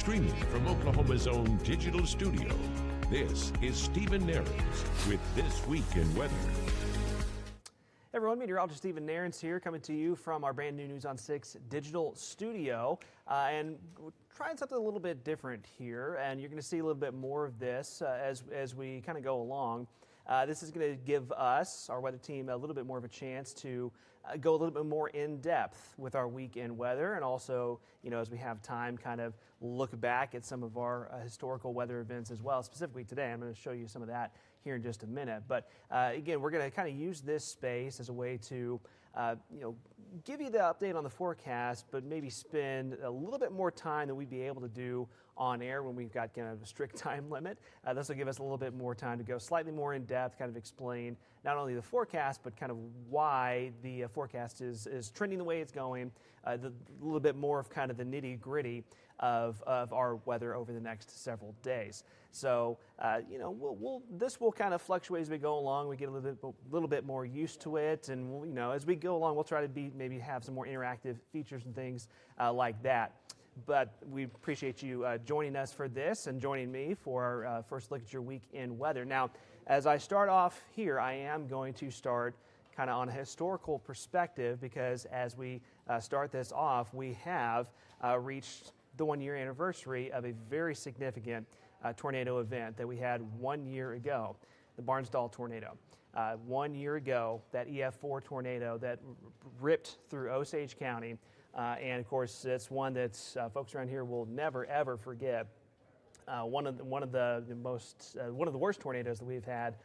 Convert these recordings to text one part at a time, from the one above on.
Streaming from Oklahoma's own digital studio, this is Stephen Nehrenz with This Week in Weather. Hey everyone, meteorologist Stephen Nehrenz here, coming to you from our brand new News on 6 digital studio. And we're trying something a little bit different here, and you're going to see a little bit more of this as we kind of go along. This is going to give us, our weather team, a little bit more of a chance to go a little bit more in depth with our weekend weather, and also, you know, as we have time, kind of look back at some of our historical weather events as well. Specifically today, I'm going to show you some of that here in just a minute. But again, we're going to kind of use this space as a way to, give you the update on the forecast, but maybe spend a little bit more time than we'd be able to do on air when we've got kind of a strict time limit. This will give us a little bit more time to go slightly more in depth, kind of explain not only the forecast, but kind of why the forecast is trending the way it's going, a little bit more of kind of the nitty gritty of our weather over the next several days. So, this will kind of fluctuate as we go along. We get a little bit more used to it, and as we go along, we'll try to maybe have some more interactive features and things like that. But we appreciate you joining us for this and joining me for our first look at your week in weather. Now, as I start off here, I am going to start kind of on a historical perspective, because as we start this off, we have reached the 1-year anniversary of a very significant tornado event that we had 1 year ago, the Barnsdall tornado. 1 year ago, that EF-4 tornado that ripped through Osage County. And of course, it's one that folks around here will never ever forget. One of the worst tornadoes that we've had,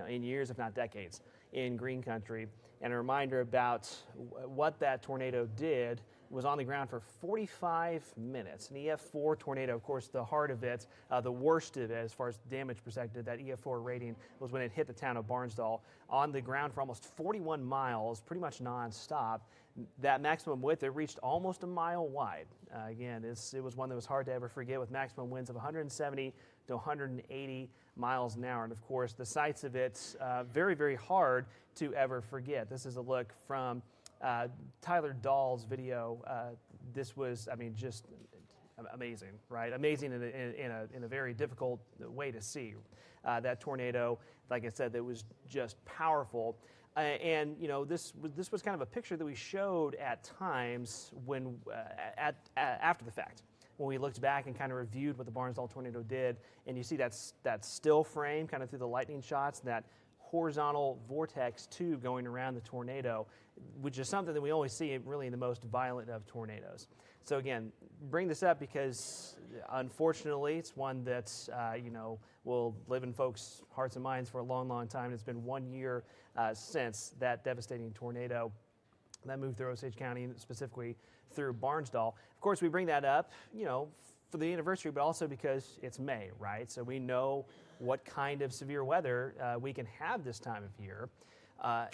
in years, if not decades, in green country. And a reminder about what that tornado did. Was on the ground for 45 minutes. An EF-4 tornado, of course, the heart of it, the worst of it as far as damage perspective, that EF-4 rating was when it hit the town of Barnsdall, on the ground for almost 41 miles, pretty much nonstop. That maximum width, it reached almost a mile wide. Again, it was one that was hard to ever forget, with maximum winds of 170 to 180 miles an hour. And of course, the sights of it, very, very hard to ever forget. This is a look from Tyler Dahl's video. This was, just amazing, right? Amazing in a very difficult way to see. That tornado, like I said, that was just powerful. And this was kind of a picture that we showed at times when after the fact, when we looked back and kind of reviewed what the Barnsdall tornado did. And you see that still frame kind of through the lightning shots, that horizontal vortex tube going around the tornado, which is something that we always see really in the most violent of tornadoes. So again, bring this up because unfortunately it's one that will live in folks' hearts and minds for a long, long time. It's been 1 year since that devastating tornado that moved through Osage County, specifically through Barnsdall. Of course, we bring that up, for the anniversary, but also because it's May, right? So we know what kind of severe weather we can have this time of year,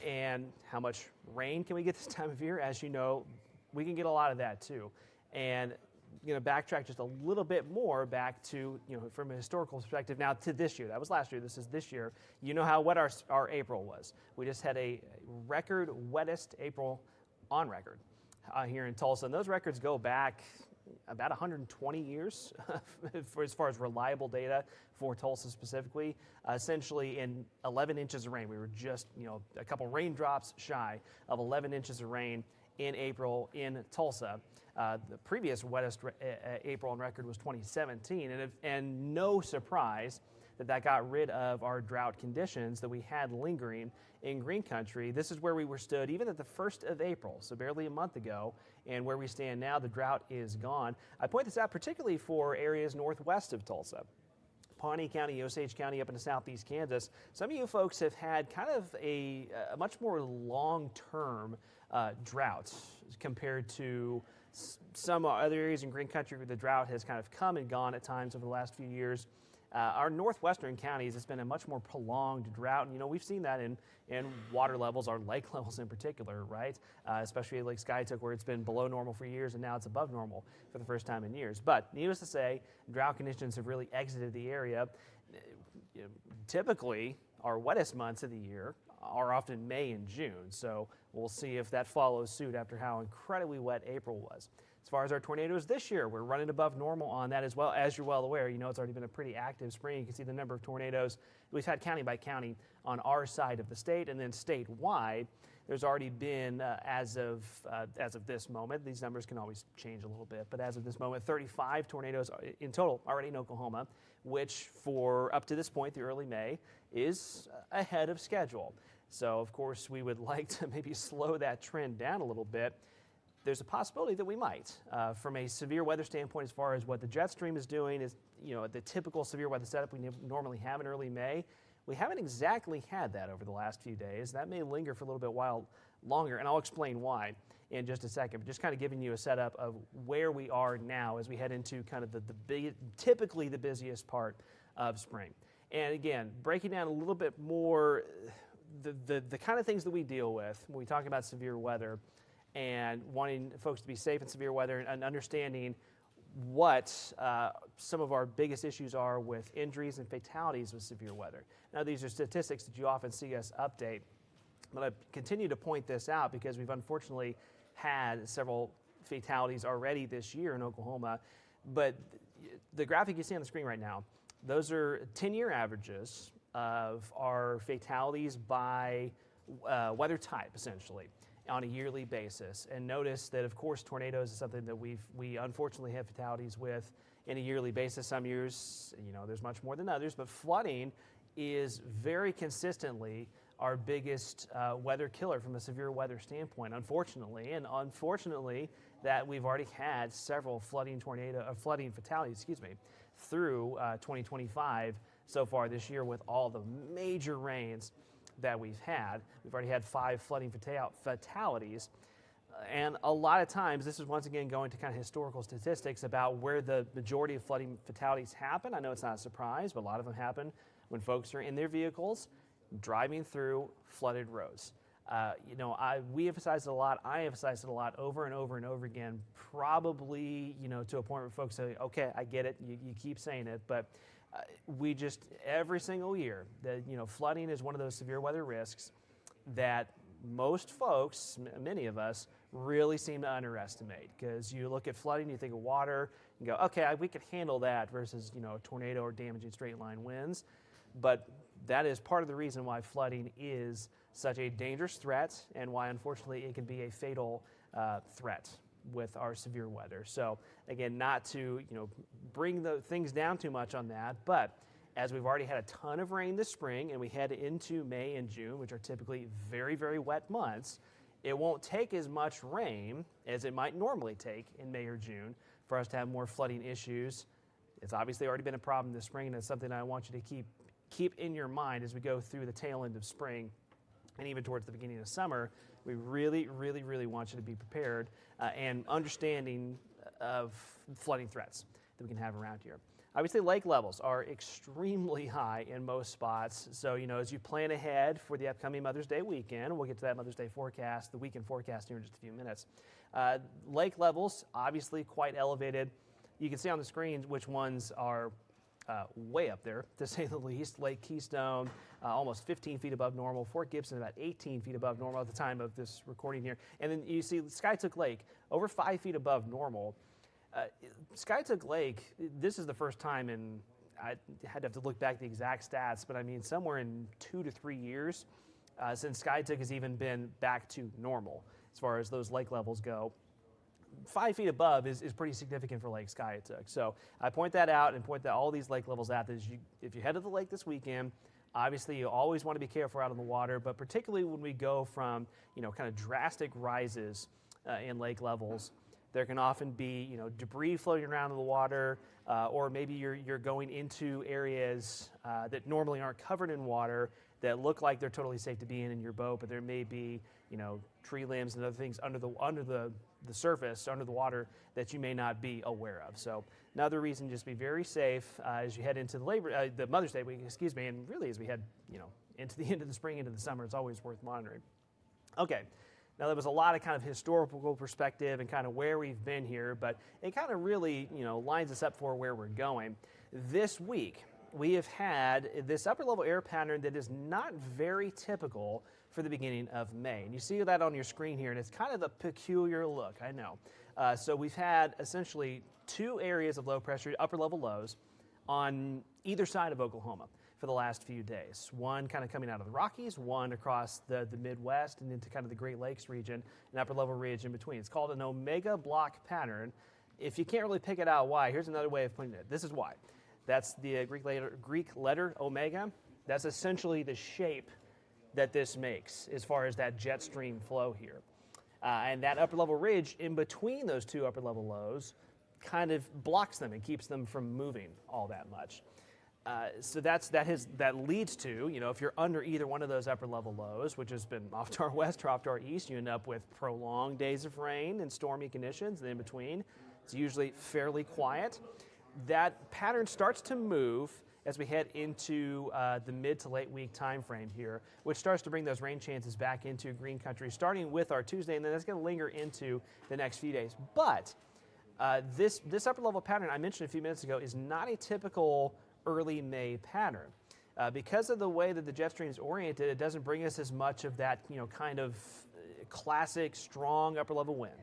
and how much rain can we get this time of year. As you know, we can get a lot of that too. And backtrack just a little bit more back to, from a historical perspective now to this year. That was last year, this is this year. You know how wet our April was. We just had a record wettest April on record here in Tulsa, and those records go back about 120 years as far as reliable data for Tulsa specifically. Essentially in 11 inches of rain. We were just, a couple raindrops shy of 11 inches of rain in April in Tulsa. The previous wettest April on record was 2017, and no surprise that got rid of our drought conditions that we had lingering in green country. This is where we were stood even at the 1st of April, so barely a month ago, and where we stand now, the drought is gone. I point this out particularly for areas northwest of Tulsa. Pawnee County, Osage County, up into southeast Kansas. Some of you folks have had kind of a much more long-term drought compared to some other areas in green country where the drought has kind of come and gone at times over the last few years. Our northwestern counties, it's been a much more prolonged drought, and we've seen that in water levels, our lake levels in particular, right? Especially Lake Skytook, where it's been below normal for years, and now it's above normal for the first time in years. But needless to say, drought conditions have really exited the area. Typically, our wettest months of the year are often May and June, so we'll see if that follows suit after how incredibly wet April was. As As far as our tornadoes this year, we're running above normal on that as well. As you're well aware, it's already been a pretty active spring. You can see the number of tornadoes we've had county by county on our side of the state, and then statewide. There's already been, as of this moment, these numbers can always change a little bit, but as of this moment, 35 tornadoes in total already in Oklahoma, which for up to this point, through early May, is ahead of schedule. So, of course, we would like to maybe slow that trend down a little bit. There's a possibility that we might. From a severe weather standpoint, as far as what the jet stream is doing, is the typical severe weather setup we normally have in early May. We haven't exactly had that over the last few days. That may linger for a little bit while longer, and I'll explain why in just a second. But just kind of giving you a setup of where we are now as we head into kind of typically the busiest part of spring. And again, breaking down a little bit more the kind of things that we deal with when we talk about severe weather and wanting folks to be safe in severe weather and understanding what some of our biggest issues are with injuries and fatalities with severe weather. Now, these are statistics that you often see us update, but I continue to point this out because we've unfortunately had several fatalities already this year in Oklahoma. But the graphic you see on the screen right now, those are 10-year averages of our fatalities by weather type, essentially, on a yearly basis. And notice that, of course, tornadoes is something that we unfortunately have fatalities with in a yearly basis. Some years, there's much more than others, but flooding is very consistently our biggest weather killer from a severe weather standpoint, unfortunately. And unfortunately, that we've already had several flooding fatalities, through 2025 so far this year with all the major rains that we've had. We've already had 5 flooding fatalities. And a lot of times, this is once again going to kind of historical statistics about where the majority of flooding fatalities happen. I know it's not a surprise, but a lot of them happen when folks are in their vehicles driving through flooded roads. We emphasize it a lot. I emphasize it a lot over and over and over again, probably, to a point where folks say, okay, I get it. You keep saying it, but we just, every single year, flooding is one of those severe weather risks that most folks, many of us, really seem to underestimate. Because you look at flooding, you think of water, and go, okay, we could handle that versus, a tornado or damaging straight line winds. But that is part of the reason why flooding is such a dangerous threat and why, unfortunately, it can be a fatal threat with our severe weather. So again, not to bring the things down too much on that, but as we've already had a ton of rain this spring and we head into May and June, which are typically very, very wet months, it won't take as much rain as it might normally take in May or June for us to have more flooding issues. It's obviously already been a problem this spring, and it's something I want you to keep in your mind as we go through the tail end of spring and even towards the beginning of summer. We really, really, really want you to be prepared and understanding of flooding threats that we can have around here. Obviously, lake levels are extremely high in most spots. So, as you plan ahead for the upcoming Mother's Day weekend, we'll get to that Mother's Day forecast, the weekend forecast here in just a few minutes. Lake levels, obviously quite elevated. You can see on the screen which ones are way up there, to say the least. Lake Keystone, almost 15 feet above normal. Fort Gibson, about 18 feet above normal at the time of this recording here. And then you see Skytook Lake, over 5 feet above normal. Skytook Lake, this is the first time I had to have to look back at the exact stats, but I mean somewhere in 2 to 3 years since Skytook has even been back to normal as far as those lake levels go. 5 feet above is pretty significant for Lake Skytook. So I point that out and point that all these lake levels out. If you head to the lake this weekend, obviously you always want to be careful out on the water, but particularly when we go from kind of drastic rises in lake levels, there can often be debris floating around in the water, or maybe you're going into areas that normally aren't covered in water that look like they're totally safe to be in your boat, but there may be tree limbs and other things under the surface, under the water, that you may not be aware of. So another reason, just be very safe as you head into the Mother's Day week, and really as we head into the end of the spring, into the summer, it's always worth monitoring. Okay. Now, there was a lot of kind of historical perspective and kind of where we've been here, but it kind of really, lines us up for where we're going. This week, we have had this upper level air pattern that is not very typical for the beginning of May. And you see that on your screen here, and it's kind of a peculiar look, I know. So we've had essentially two areas of low pressure, upper level lows, on either side of Oklahoma for the last few days. One kind of coming out of the Rockies, one across the Midwest and into kind of the Great Lakes region, an upper level ridge in between. It's called an omega block pattern. If you can't really pick it out why, here's another way of putting it. This is why. That's the Greek letter omega. That's essentially the shape that this makes as far as that jet stream flow here. And that upper level ridge in between those two upper level lows kind of blocks them and keeps them from moving all that much. So that leads to, if you're under either one of those upper level lows, which has been off to our west or off to our east, you end up with prolonged days of rain and stormy conditions, and in between, it's usually fairly quiet. That pattern starts to move as we head into the mid to late week time frame here, which starts to bring those rain chances back into green country, starting with our Tuesday, and then that's going to linger into the next few days. But this upper level pattern I mentioned a few minutes ago is not a typical early May pattern. Because of the way that the jet stream is oriented, it doesn't bring us as much of that, kind of classic strong upper level wind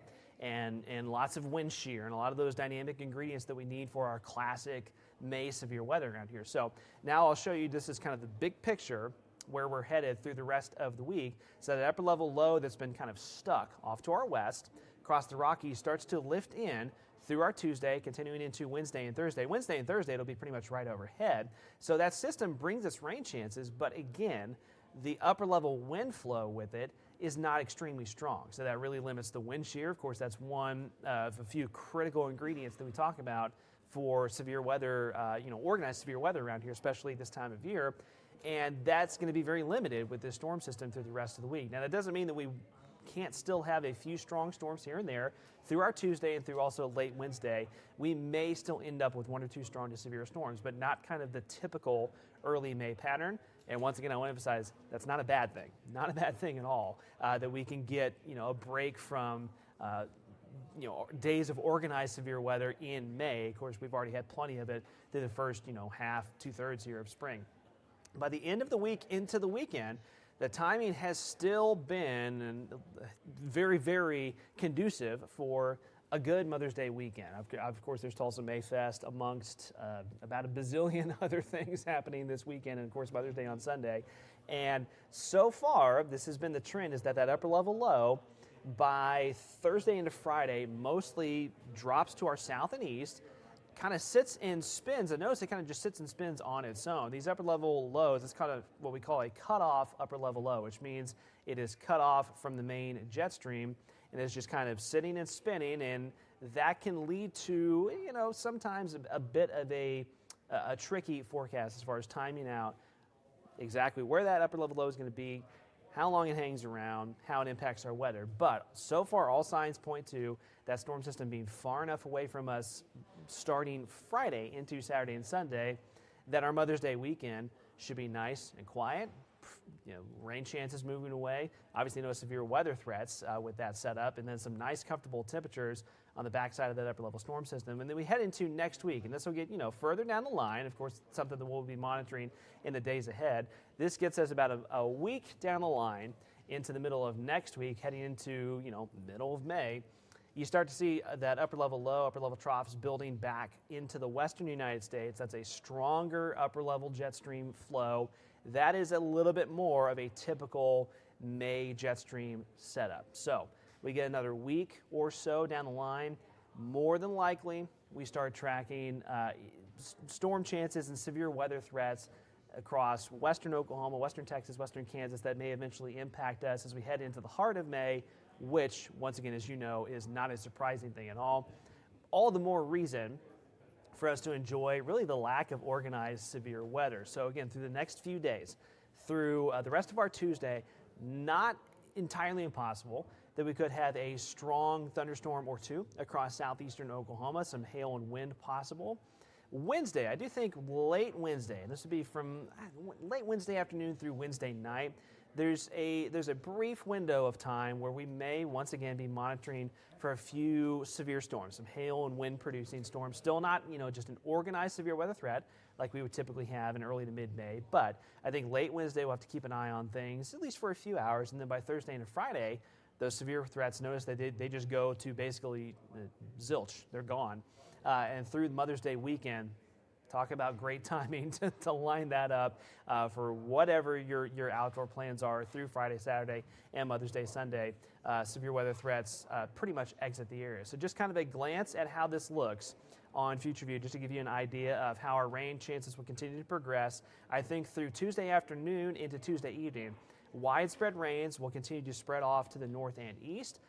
and lots of wind shear and a lot of those dynamic ingredients that we need for our classic May severe weather around here. So now I'll show you, this is kind of the big picture where we're headed through the rest of the week. So that upper level low that's been kind of stuck off to our west across the Rockies starts to lift in through our Tuesday, continuing into Wednesday and Thursday. Wednesday and Thursday, it'll be pretty much right overhead. So that system brings us rain chances, but again, the upper level wind flow with it is not extremely strong. So that really limits the wind shear. Of course, that's one of a few critical ingredients that we talk about for severe weather, organized severe weather around here, especially this time of year. And that's going to be very limited with this storm system through the rest of the week. Now, that doesn't mean that we can't still have a few strong storms here and there through our Tuesday and through also late Wednesday. We may still end up with one or two strong to severe storms, but not kind of the typical early May pattern. And once again, I want to emphasize that's not a bad thing, not a bad thing at all, that we can get a break from days of organized severe weather in May. Of course, we've already had plenty of it through the first half, 2/3 here of spring. By the end of the week into the weekend, the timing has still been very, very conducive for a good Mother's Day weekend. Of course, there's Tulsa Mayfest amongst about a bazillion other things happening this weekend, and of course Mother's Day on Sunday. And so far, this has been the trend, is that upper level low by Thursday into Friday mostly drops to our south and east, kind of sits and spins. And notice it kind of just sits and spins on its own. These upper level lows, it's kind of what we call a cutoff upper level low, which means it is cut off from the main jet stream and is just kind of sitting and spinning, and that can lead to, sometimes a bit of a tricky forecast as far as timing out exactly where that upper level low is going to be, how long it hangs around, how it impacts our weather. But so far, all signs point to that storm system being far enough away from us starting Friday into Saturday and Sunday that our Mother's Day weekend should be nice and quiet. Rain chances moving away. Obviously no severe weather threats with that setup, and then some nice comfortable temperatures on the backside of that upper level storm system. And then we head into next week, and this will get further down the line. Of course, something that we'll be monitoring in the days ahead. This gets us about a week down the line into the middle of next week, heading into middle of May. You start to see that upper level low, upper level troughs building back into the western United States. That's a stronger upper level jet stream flow. That is a little bit more of a typical May jet stream setup. So we get another week or so down the line. More than likely, we start tracking storm chances and severe weather threats across western Oklahoma, western Texas, western Kansas that may eventually impact us as we head into the heart of May, which, once again, as you know, is not a surprising thing at all. All the more reason for us to enjoy really the lack of organized severe weather. So again, through the next few days, through the rest of our Tuesday, not entirely impossible that we could have a strong thunderstorm or two across southeastern Oklahoma, some hail and wind possible. Wednesday, I do think late Wednesday, and this would be from late Wednesday afternoon through Wednesday night, there's a brief window of time where we may once again be monitoring for a few severe storms, some hail and wind producing storms. Still not, just an organized severe weather threat like we would typically have in early to mid-May. But I think late Wednesday we'll have to keep an eye on things, at least for a few hours. And then by Thursday and Friday, those severe threats, notice that they just go to basically zilch. They're gone. And through Mother's Day weekend, talk about great timing to line that up for whatever your outdoor plans are through Friday, Saturday, and Mother's Day Sunday. Severe weather threats pretty much exit the area. So just kind of a glance at how this looks on Future View, just to give you an idea of how our rain chances will continue to progress. I think through Tuesday afternoon into Tuesday evening, widespread rains will continue to spread off to the north and east.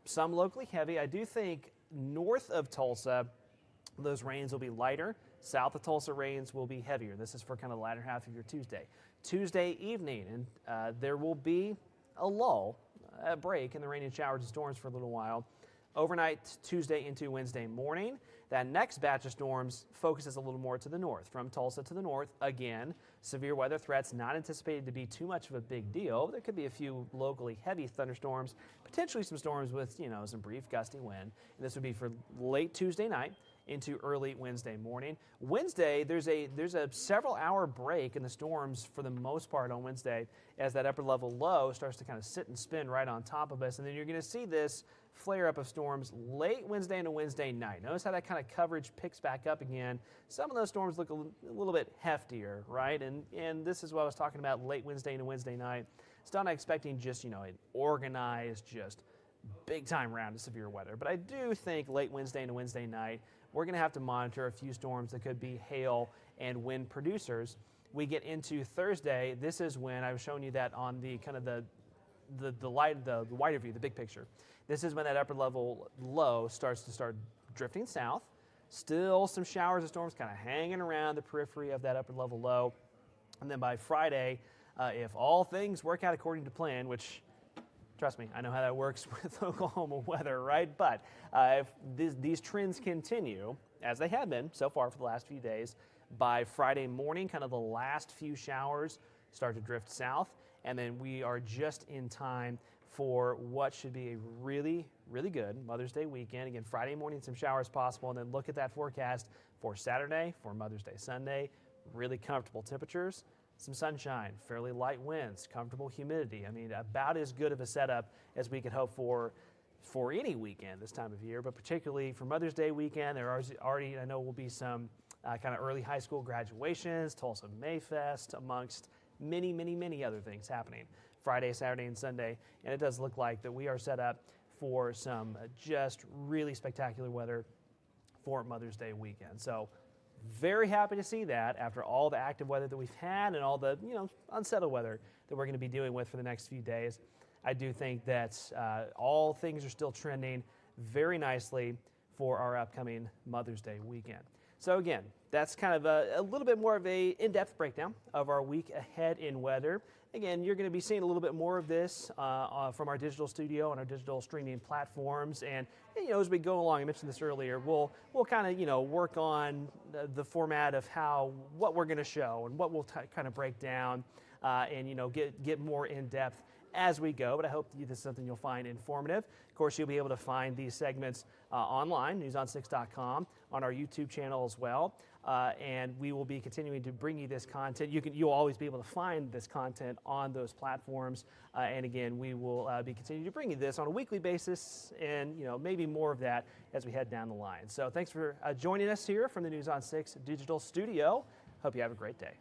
Some locally heavy. I do think north of Tulsa, those rains will be lighter. South of Tulsa, rains will be heavier. This is for kind of the latter half of your Tuesday. Tuesday evening, and there will be a lull, a break in the rain and showers and storms for a little while. Overnight Tuesday into Wednesday morning, that next batch of storms focuses a little more to the north. From Tulsa to the north, again, severe weather threats not anticipated to be too much of a big deal. There could be a few locally heavy thunderstorms, potentially some storms with, some brief gusty wind. And this would be for late Tuesday night into early Wednesday morning. Wednesday, there's a several hour break in the storms for the most part on Wednesday as that upper level low starts to kind of sit and spin right on top of us. And then you're going to see this flare up of storms late Wednesday into Wednesday night. Notice how that kind of coverage picks back up again. Some of those storms look a little bit heftier, right? And this is what I was talking about late Wednesday into Wednesday night. Still not expecting just, an organized, just big time round of severe weather. But I do think late Wednesday into Wednesday night, we're going to have to monitor a few storms that could be hail and wind producers. We get into Thursday. This is when I was showing you that on the kind of the wider view, the big picture. This is when that upper level low starts drifting south. Still some showers and storms kind of hanging around the periphery of that upper level low. And then by Friday, if all things work out according to plan, which trust me, I know how that works with Oklahoma weather, right? But if these trends continue, as they have been so far for the last few days, by Friday morning, kind of the last few showers start to drift south, and then we are just in time for what should be a really, really good Mother's Day weekend. Again, Friday morning, some showers possible, and then look at that forecast for Saturday, for Mother's Day Sunday. Really comfortable temperatures. Some sunshine, fairly light winds, comfortable humidity. I mean, about as good of a setup as we could hope for any weekend this time of year, but particularly for Mother's Day weekend, there are already, I know, will be some kind of early high school graduations, Tulsa Mayfest, amongst many, many, many other things happening Friday, Saturday, and Sunday. And it does look like that we are set up for some just really spectacular weather for Mother's Day weekend. So very happy to see that after all the active weather that we've had and all the unsettled weather that we're going to be dealing with for the next few days. I do think that all things are still trending very nicely for our upcoming Mother's Day weekend. So again, that's kind of a little bit more of a in-depth breakdown of our week ahead in weather. Again, you're going to be seeing a little bit more of this from our digital studio and our digital streaming platforms. And as we go along, I mentioned this earlier, we'll kind of work on the format of what we're going to show and what we'll kind of break down and get more in depth as we go. But I hope this is something you'll find informative. Of course, you'll be able to find these segments online, newson6.com, on our YouTube channel as well. And we will be continuing to bring you this content. You'll always be able to find this content on those platforms. And again, we will be continuing to bring you this on a weekly basis, and maybe more of that as we head down the line. So thanks for joining us here from the News on 6 Digital Studio. Hope you have a great day.